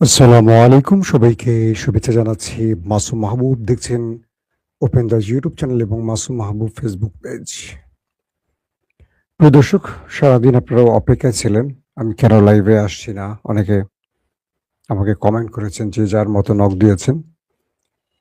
আসসালামু আলাইকুম, সবাইকে শুভেচ্ছা জানাচ্ছি। মাসুম মাহবুব দেখছেন ওপেন দ্য ইউটিউব চ্যানেল এবং মাসুম মাহবুব ফেসবুক পেজ। প্রিয় দর্শক, সারাদিন আপনারা অপেক্ষায় ছিলেন আমি কেন লাইভে আসছি না। অনেকে আমাকে কমেন্ট করেছেন, যে যার মতো নক দিয়েছেন।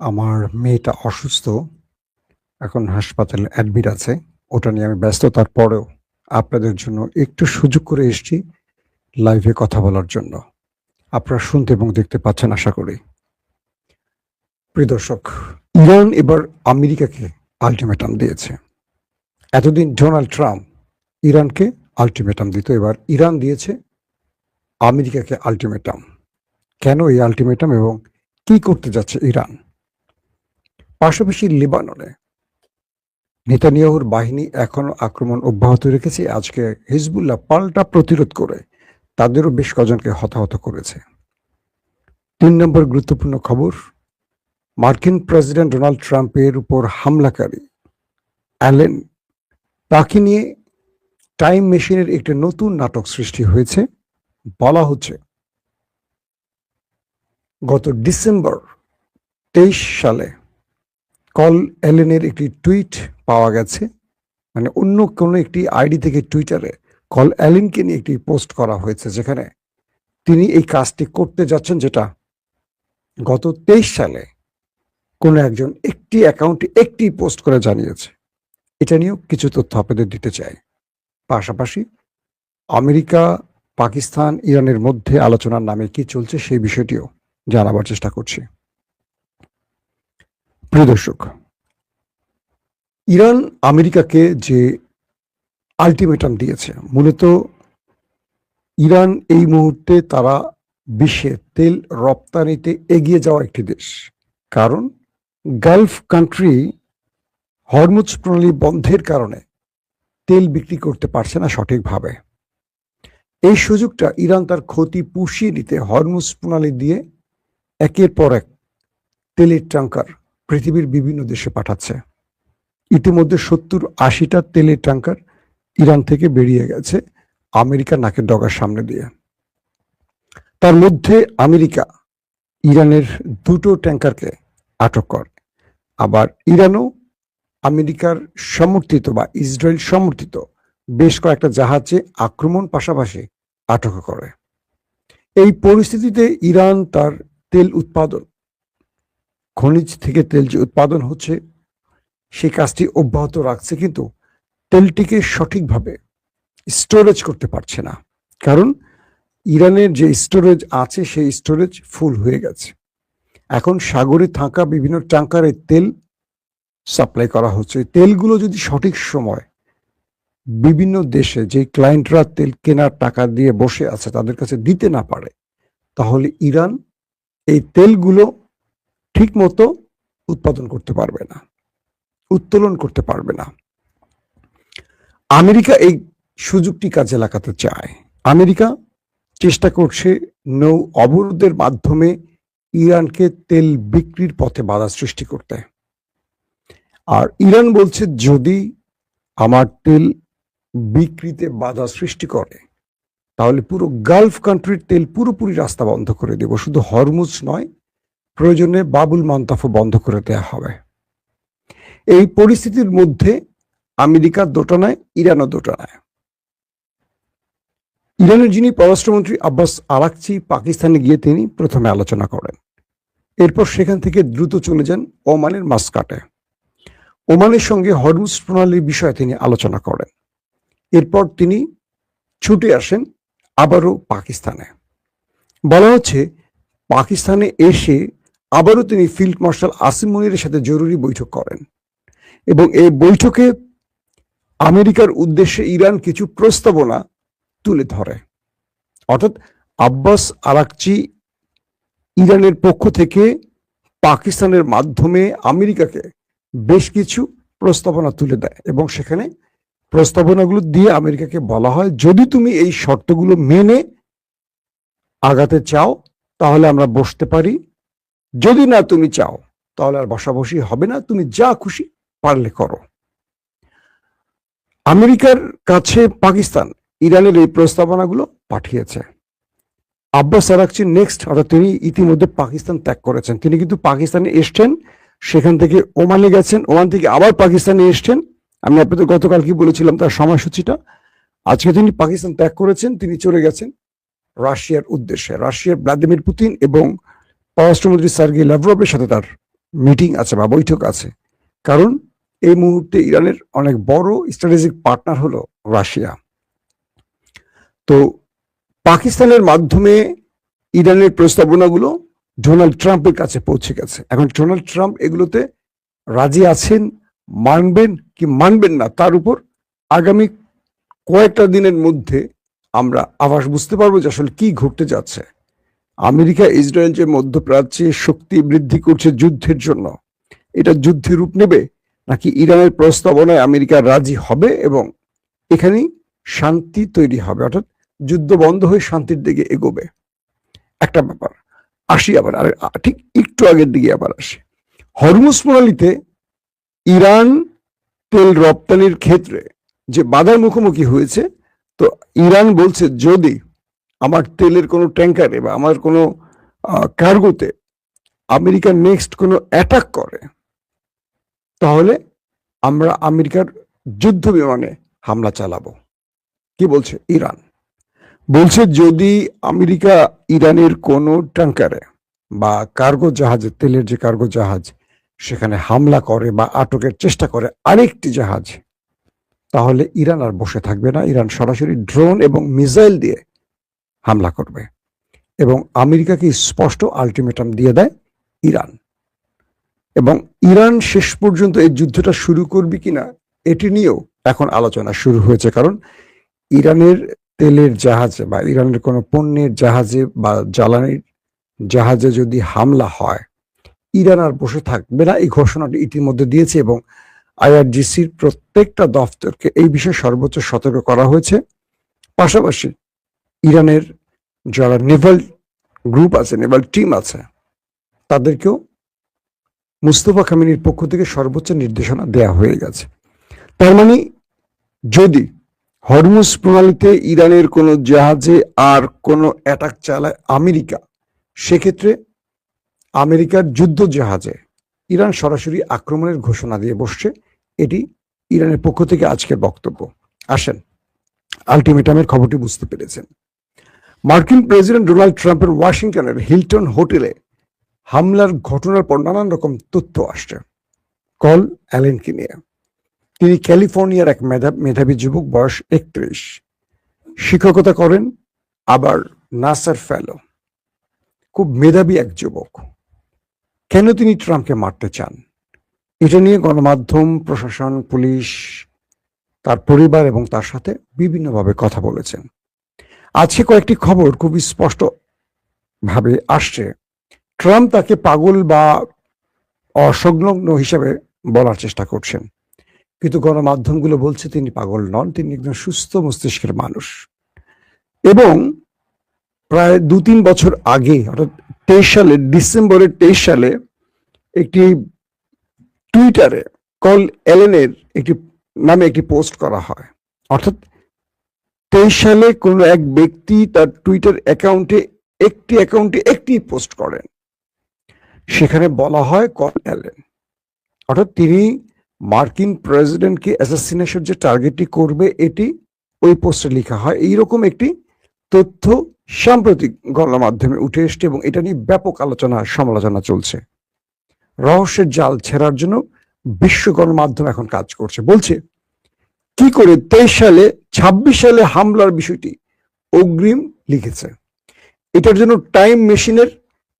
আমার মেয়েটা অসুস্থ, এখন হাসপাতালে অ্যাডমিট আছে, ওটা নিয়ে আমি ব্যস্ত। তারপরেও আপনাদের জন্য একটু সুযোগ করে এসেছি লাইভে কথা বলার জন্য। আপনারা শুনতে এবং দেখতে পাচ্ছেন আশা করি। প্রিয় দর্শক, ইরান এবার আমেরিকাকে আল্টিমেটাম দিয়েছে। এতদিন ডোনাল্ড ট্রাম্প ইরানকে আল্টিমেটাম দিত, এবার ইরান দিয়েছে আমেরিকাকে আল্টিমেটাম। কেন এই আল্টিমেটাম এবং কি করতে যাচ্ছে ইরান? পাশাপাশি লেবাননে নেতানিয়াহুর বাহিনী এখনো আক্রমণ অব্যাহত রেখেছে। আজকে হিজবুল্লাহ পাল্টা প্রতিরোধ করে তাদেরও বেশ কজনকে হতাহত করেছে। 3 নম্বর গুরুত্বপূর্ণ খবর, মার্কিন প্রেসিডেন্ট ডোনাল্ড ট্রাম্পের উপর হামলাকারী অ্যালেন, তাকে নিয়ে টাইম মেশিনের একটি নতুন নাটক সৃষ্টি হয়েছে। বলা হচ্ছে গত ডিসেম্বর 23 সালে কল অ্যালেনের একটি টুইট পাওয়া গেছে, মানে অন্য কোনো একটি আইডি থেকে টুইটারে কল অ্যালেনকে নিয়ে একটি পোস্ট করা হয়েছে, যেখানে তিনি এই কাজটি করতে যাচ্ছেন, যেটা গত 23 সালে কোনো একজন একটি অ্যাকাউন্টে একটি পোস্ট করে জানিয়েছে। এটা নিয়েও কিছু তথ্য আপনাদের দিতে চাই। পাশাপাশি আমেরিকা, পাকিস্তান, ইরানের মধ্যে আলোচনার নামে কি চলছে সেই বিষয়টিও জানাবার চেষ্টা করছি। প্রিয় দর্শক, ইরান আমেরিকাকে যে আল্টিমেটাম দিয়েছে, মূলত ইরান এই মুহূর্তে তারা বিশ্বে তেল রপ্তানিতে এগিয়ে যাওয়া একটি দেশ। কারণ গালফ কান্ট্রি হরমুজ প্রণালী বন্ধের কারণে তেল বিক্রি করতে পারছে না সঠিকভাবে। এই সুযোগটা ইরান তার ক্ষতি পুষিয়ে নিতে হরমুজ প্রণালী দিয়ে একের পর এক তেলের ট্যাঙ্কার পৃথিবীর বিভিন্ন দেশে পাঠাচ্ছে। ইতিমধ্যে 70-80টা তেলের ট্যাঙ্কার ইরান থেকে বেরিয়ে গেছে আমেরিকার নাকের ডগার সামনে দিয়ে। তার মধ্যে আমেরিকা ইরানের 2টো ট্যাঙ্কারকে আটক করে, আবার ইরানও আমেরিকার সমর্থিত বা ইসরায়েল সমর্থিত বেশ কয়েকটা জাহাজে আক্রমণ পাশাপাশি আটক করে। এই পরিস্থিতিতে ইরান তার তেল উৎপাদন, খনিজ থেকে তেল যে উৎপাদন হচ্ছে সেই কাজটি অব্যাহত রাখছে, কিন্তু তেলটিকে সঠিকভাবে স্টোরেজ করতে পারছে না। কারণ ইরানের যে স্টোরেজ আছে সেই স্টোরেজ ফুল হয়ে গেছে। এখন সাগরে থাকা বিভিন্ন ট্যাঙ্কারে তেল সাপ্লাই করা হচ্ছে। তেলগুলো যদি সঠিক সময় বিভিন্ন দেশে যে ক্লায়েন্টরা তেল কেনার টাকা দিয়ে বসে আছে তাদের কাছে দিতে না পারে, তাহলে ইরান এই তেলগুলো ঠিক মতো উৎপাদন করতে পারবে না, উত্তোলন করতে পারবে না। আমেরিকা এই সুযোগটি কাজে লাগাতে চায়। আমেরিকা চেষ্টা করছে নৌ অবরোধের মাধ্যমে ইরানকে তেল বিক্রির পথে বাধা সৃষ্টি করতে। আর ইরান বলছে, যদি আমার তেল বিক্রিতে বাধা সৃষ্টি করে তাহলে পুরো গালফ কান্ট্রির তেল পুরোপুরি রাস্তা বন্ধ করে দেব। শুধু হরমুজ নয়, প্রয়োজনে বাবুল মান্তাফও বন্ধ করে দেয়া হবে। এই পরিস্থিতির মধ্যে আমেরিকা দোটানায়, ইরানও দোটানায়। ইরানের যিনি পররাষ্ট্রমন্ত্রী আব্বাস আরাকচি পাকিস্তানে গিয়ে তিনি প্রথমে আলোচনা করেন। এরপর সেখান থেকে দ্রুত চলে যান ওমানের মাসকাটে। ওমানের সঙ্গে হরমুজ প্রণালীর বিষয়ে তিনি আলোচনা করেন। এরপর তিনি ছুটে আসেন আবারও পাকিস্তানে। বলা হচ্ছে পাকিস্তানে এসে আবারও তিনি ফিল্ড মার্শাল আসিম মনিরের সাথে জরুরি বৈঠক করেন এবং এই বৈঠকে আমেরিকার উদ্দেশ্যে ইরান কিছু প্রস্তাবনা তুলে ধরে। অর্থাৎ আব্বাস আরাকচি ইরানের পক্ষ থেকে পাকিস্তানের মাধ্যমে আমেরিকাকে বেশ কিছু প্রস্তাবনা তুলে দেয় এবং সেখানে প্রস্তাবনাগুলো দিয়ে আমেরিকাকে বলা হয়, যদি তুমি এই শর্তগুলো মেনে আগাতে চাও তাহলে আমরা বসতে পারি, যদি না তুমি চাও তাহলে আর বসাবসি হবে না, তুমি যা খুশি পারলে করো। আমেরিকার কাছে পাকিস্তান ইরানের এই প্রস্তাবনাগুলো পাঠিয়েছে। আব্বাস আরাকচি নেক্সট, অর্থাৎ তিনি ইতিমধ্যে পাকিস্তান ত্যাগ করেছেন। তিনি কিন্তু পাকিস্তানে এসছেন, সেখান থেকে ওমানে গেছেন, ওমান থেকে আবার পাকিস্তানে এসছেন। আমি আপনাদের গতকাল কি বলেছিলাম তার সময়সূচিটা। আজকে তিনি পাকিস্তান ত্যাগ করেছেন, তিনি চলে গেছেন রাশিয়ার উদ্দেশ্যে। রাশিয়ার ভ্লাদিমির পুতিন এবং পররাষ্ট্রমন্ত্রী সার্গেই ল্যাভরভের সাথে তার মিটিং আছে বা বৈঠক আছে। কারণ এই মুহূর্তে ইরানের অনেক বড় স্ট্র্যাটেজিক পার্টনার হলো রাশিয়া। তো পাকিস্তানের মাধ্যমে ইরানের প্রস্তাবনাগুলো ডোনাল্ড ট্রাম্পের কাছে পৌঁছে গেছে। এখন ডোনাল্ড ট্রাম্প এগুলোতে রাজি আছেন, মানবেন কি মানবেন না, তার উপর আগামী কয়েকটা দিনের মধ্যে আমরা আভাস বুঝতে পারবো যে আসলে কি ঘটতে যাচ্ছে। আমেরিকা ইসরায়েল যে মধ্যপ্রাচ্যে শক্তি বৃদ্ধি করছে যুদ্ধের জন্য, এটা যুদ্ধের রূপ নেবে, নাকি ইরানের প্রস্তাবনায় আমেরিকা রাজি হবে এবং এখানেই শান্তি তৈরি হবে, অর্থাৎ যুদ্ধ বন্ধ হয়ে শান্তির দিকে এগোবে। একটা ব্যাপার। আসি আবার ঠিক একটু আগের দিকে আবার আসি। হরমুজ প্রণালীতে ইরান তেল রপ্তানির ক্ষেত্রে যে বাধার মুখোমুখি হয়েছে, তো ইরান বলছে যদি আমার তেলের কোনো ট্যাঙ্কারে বা আমার কোনো কার্গোতে আমেরিকা নেক্সট কোনো অ্যাটাক করে, তাহলে আমরা আমেরিকার যুদ্ধ বিমানে হামলা চালাবো। কি বলছে ইরান? বলছে যদি আমেরিকা ইরানের কোনো ট্যাঙ্কারে বা কার্গো জাহাজে, তেলের যে কার্গো জাহাজ, সেখানে হামলা করে বা আটকের চেষ্টা করে আরেকটি জাহাজ, তাহলে ইরান আর বসে থাকবে না। ইরান সরাসরি ড্রোন এবং মিসাইল দিয়ে হামলা করবে এবং আমেরিকাকে স্পষ্ট আলটিমেটাম দিয়ে দেয় ইরান। এবং ইরান শেষ পর্যন্ত এই যুদ্ধটা শুরু করবে কিনা এটি নিয়েও এখন আলোচনা শুরু হয়েছে। কারণ ইরানের তেলের জাহাজে বা ইরানের কোনো পণ্যের জাহাজে বা জ্বালানির জাহাজে যদি হামলা হয়, ইরান আর বসে থাকবে না। এই ঘোষণাটি ইতিমধ্যে দিয়েছে এবং আইআরজিসির প্রত্যেকটা দফতরকে এই বিষয়ে সর্বোচ্চ সতর্ক করা হয়েছে। পাশাপাশি ইরানের যারা নেভাল গ্রুপ আছে, নেভাল টিম আছে, তাদেরকেও মুস্তফা খামেনির পক্ষ থেকে সর্বোচ্চ নির্দেশনা দেয়া হয়ে গেছে। তার মানে যদি হরমুজ প্রণালীতে ইরানের কোনো জাহাজে আর কোনো অ্যাটাক চালায় আমেরিকা, সেক্ষেত্রে আমেরিকার যুদ্ধ জাহাজে ইরান সরাসরি আক্রমণের ঘোষণা দিয়ে বসছে। এটি ইরানের পক্ষ থেকে আজকের বক্তব্য। আসেন, আলটিমেটামের খবরটি বুঝতে পেরেছেন। মার্কিন প্রেসিডেন্ট ডোনাল্ড ট্রাম্পের ওয়াশিংটনের হিলটন হোটেলে হামলার ঘটনার পর নানান রকম তথ্য আসছে কল অ্যালেনকে নিয়ে। তিনি ক্যালিফোর্নিয়ার এক মেধাবী যুবক, বয়স 31, শিক্ষকতা করেন, আবার নাসার ফেলো, খুব মেধাবী এক যুবক। কেন তিনি ট্রাম্পকে মারতে চান, এটা নিয়ে গণমাধ্যম, প্রশাসন, পুলিশ, তার পরিবার এবং তার সাথে বিভিন্নভাবে কথা বলেছেন। আজকে কয়েকটি খবর খুবই স্পষ্ট ভাবে আসছে। ট্রাম্প তাকে পাগল বা অসংলগ্ন হিসেবে বলার চেষ্টা করছেন, কিন্তু গণমাধ্যমগুলো বলছে তিনি পাগল নন, তিনি একজন সুস্থ মস্তিষ্কের মানুষ। এবং প্রায় 2-3 বছর আগে, অর্থাৎ 23 সালে, ডিসেম্বরের 23 সালে একটি টুইটারে কল অ্যালেনের নামে একটি পোস্ট করা হয়। অর্থাৎ 23 সালে কোনো এক ব্যক্তি তার টুইটার অ্যাকাউন্টে একটি পোস্ট করেন, সেখানে বলা হয় কল অ্যালেন, অর্থাৎ তিনি মার্কিন প্রেসিডেন্টকে অ্যাসাসিনেশন যে টার্গেটটি করবে, এটি ওই পোস্টে লেখা হয়। এইরকম একটি তথ্য সাম্প্রতিক গণমাধ্যমে উঠে এসছে এবং এটা নিয়ে ব্যাপক আলোচনা সমালোচনা চলছে। রহস্যের জাল ছেড়ার জন্য বিশ্ব গণমাধ্যম এখন কাজ করছে। বলছে কি করে 23 সালে 26 সালে হামলার বিষয়টি অগ্রিম লিখেছে। এটার জন্য টাইম মেশিনের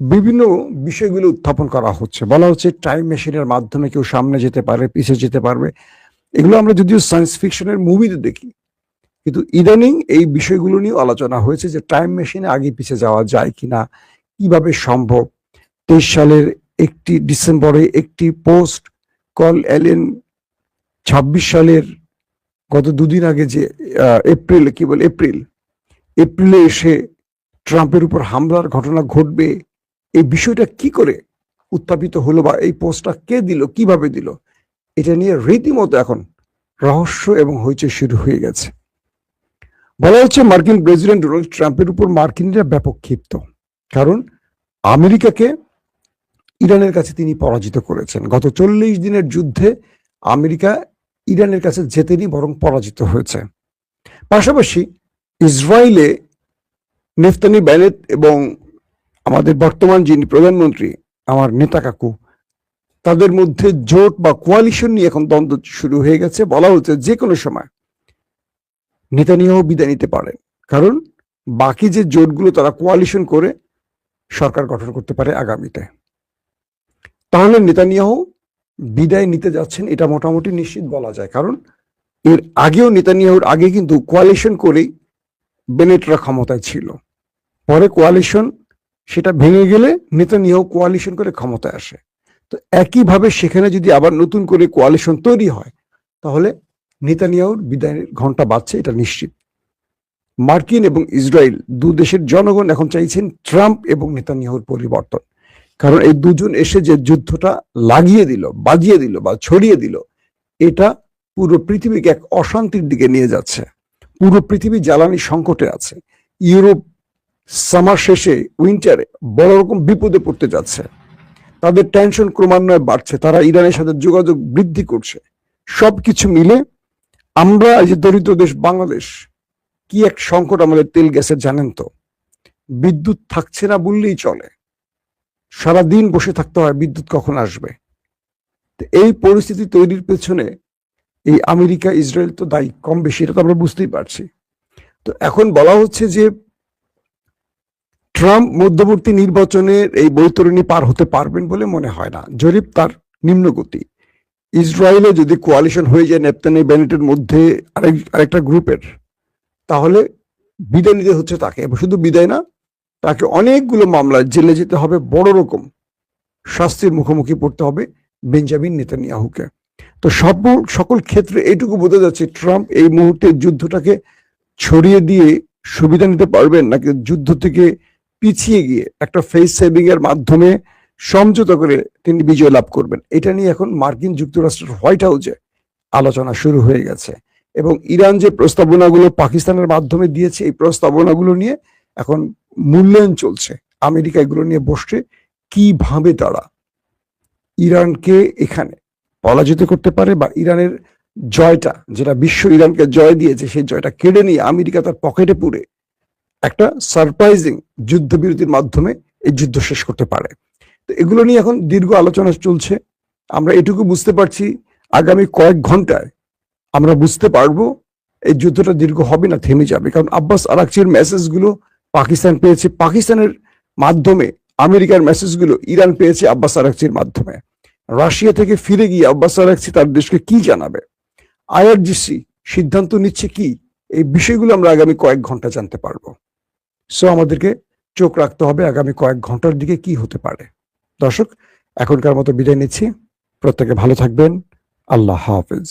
বিভিন্ন বিষয়গুলো উত্থাপন করা হচ্ছে। বলা হচ্ছে টাইম মেশিনের মাধ্যমে কেউ সামনে যেতে পারে, পিছিয়ে যেতে পারবে। এগুলো আমরা যদিও সায়েন্স ফিকশনের মুভিতে দেখি, কিন্তু ইদানিং এই বিষয়গুলো নিয়ে আলোচনা হয়েছে যে টাইম মেশিনে আগে পিছিয়ে যাওয়া যায় কিনা, কিভাবে সম্ভব। 23 সালের ডিসেম্বরে একটি পোস্ট কল অ্যালেন, 26 সালের গত 2 দিন আগে যে এপ্রিলে এসে ট্রাম্পের উপর হামলার ঘটনা ঘটবে, এই বিষয়টা কি করে উত্থাপিত হলো বা এই পোস্টটা কে দিল, কিভাবে দিল, এটা নিয়ে রীতিমতো এখন রহস্য এবং হইচই শুরু হয়ে গেছে। বলা হচ্ছে মার্কিন প্রেসিডেন্ট ডোনাল্ড ট্রাম্পের উপর মার্কিনরা ব্যাপক ক্ষিপ্ত, কারণ আমেরিকাকে ইরানের কাছে তিনি পরাজিত করেছেন। গত 40 দিনের যুদ্ধে আমেরিকা ইরানের কাছে জেতেনি, বরং পরাজিত হয়েছে। পাশাপাশি ইসরায়েলে নেফতানি বেনেট এবং আমাদের বর্তমান যিনি প্রধানমন্ত্রী, আমার নেতা কাকু, তাদের মধ্যে জোট বা কোয়ালিশন নিয়ে এখন দ্বন্দ্ব শুরু হয়ে গেছে। বলা হচ্ছে যে কোনো সময় নেতানিয়াহু বিদায় নিতে পারেন, কারণ বাকি যে জোটগুলো তারা কোয়ালিশন করে সরকার গঠন করতে পারে আগামীতে। তাহলে নেতানিয়াহু বিদায় নিতে যাচ্ছেন, এটা মোটামুটি নিশ্চিত বলা যায়। কারণ এর আগেও নেতানিয়াহুর আগে কিন্তু কোয়ালিশন করেই বেনেটরা ক্ষমতায় ছিল, পরে কোয়ালিশন সেটা ভেঙে গেলে নেতানিয়াহু কোয়ালিশন করে ক্ষমতায় আসে। তো একইভাবে সেখানে যদি আবার নতুন করে কোয়ালিশন তৈরি হয়, তাহলে নেতানিয়াহুর বিদায়ের ঘন্টা বাজছে, এটা নিশ্চিত। মার্কিন এবং ইসরায়েল দু দেশের জনগণ এখন চাইছেন ট্রাম্প এবং নেতানিয়াহুর পরিবর্তন, কারণ এই দুজন এসে যে যুদ্ধটা লাগিয়ে দিল, বাজিয়ে দিল বা ছড়িয়ে দিল, এটা পুরো পৃথিবীকে এক অশান্তির দিকে নিয়ে যাচ্ছে। পুরো পৃথিবী জ্বালানি সংকটে আছে। ইউরোপ সামার শেষে উইন্টারে বড় রকম বিপদে পড়তে যাচ্ছে। তাদের টেনশন ক্রমান্বয়ে বাড়ছে, তারা ইরানের সাথে যোগাযোগ বৃদ্ধি করছে। সবকিছু মিলে আমরা এই যে দরিদ্র দেশ বাংলাদেশ, কি এক সংকট আমাদের তেল গ্যাসের, জানেন তো। বিদ্যুৎ থাকছে না বললেই চলে, সারাদিন বসে থাকতে হয় বিদ্যুৎ কখন আসবে। এই পরিস্থিতি তৈরির পেছনে এই আমেরিকা ইসরায়েল তো দায়ী, কম বেশি, এটা তো আমরা বুঝতেই পারছি। তো এখন বলা হচ্ছে যে ট্রাম্প মধ্যবর্তী নির্বাচনের এই বৈতরণী পার হতে পারবেন বলে মনে হয় না। জরিপ তার নিম্নগতি। ইসরায়েলে যদি কোয়ালিশন হয়ে যায় নেতানিয়াহু বেনেটের মধ্যে আরেকটা গ্রুপের, তাহলে বিদায় নিতে হচ্ছে তাকে। এবং শুধু বিদায় না, তাকে অনেকগুলো মামলায় জেলে যেতে হবে, বড় রকম শাস্তির মুখোমুখি পড়তে হবে বেঞ্জামিন নেতানিয়াহুকে। তো সকল ক্ষেত্রে এইটুকু বোঝা যাচ্ছে ট্রাম্প এই মুহূর্তে যুদ্ধটাকে ছড়িয়ে দিয়ে সুবিধা নিতে পারবেন, নাকি যুদ্ধ থেকে পিছিয়ে গিয়ে একটা ফেস সেভিং এর মাধ্যমে সমঝোতা করে তিনি বিজয় লাভ করবেন। এটা নিয়ে এখন মার্কিন যুক্তরাষ্ট্রের হোয়াইট হাউসে আলোচনা শুরু হয়ে গেছে। এবং ইরান যে প্রস্তাবনাগুলো পাকিস্তানের মাধ্যমে দিয়েছে, এই প্রস্তাবনাগুলো নিয়ে এখন মূল্যায়ন চলছে। আমেরিকা এগুলো নিয়ে বসছে, কিভাবে তারা ইরানকে এখানে পরাজিত করতে পারে, বা ইরানের জয়টা, যেটা বিশ্ব ইরানকে জয় দিয়েছে, সেই জয়টা কেড়ে নিয়ে আমেরিকা তার পকেটে পুরে একটা সারপ্রাইজিং যুদ্ধবিরতির মাধ্যমে এই যুদ্ধ শেষ করতে পারে। তো এগুলো নিয়ে এখন দীর্ঘ আলোচনা চলছে। আমরা এটুকু বুঝতে পারছি, আগামী কয়েক ঘন্টায় আমরা বুঝতে পারবো এই যুদ্ধটা দীর্ঘ হবে না, থেমে যাবে। কারণ আব্বাস আরাকচির মেসেজগুলো পাকিস্তান পেয়েছে, পাকিস্তানের মাধ্যমে আমেরিকার মেসেজগুলো ইরান পেয়েছে আব্বাস আরাকচির মাধ্যমে। রাশিয়া থেকে ফিরে গিয়ে আব্বাস আরাকচি তার দেশকে কি জানাবে, আইআরজিসি সিদ্ধান্ত নিচ্ছে কি, এই বিষয়গুলো আমরা আগামী কয়েক ঘন্টা জানতে পারবো। সো আমাদেরকে চোখ রাখতে হবে আগামী কয়েক ঘন্টার দিকে কি হতে পারে। দর্শক, এখনকার মতো বিদায় নিচ্ছি। প্রত্যেকে ভালো থাকবেন। আল্লাহ হাফেজ।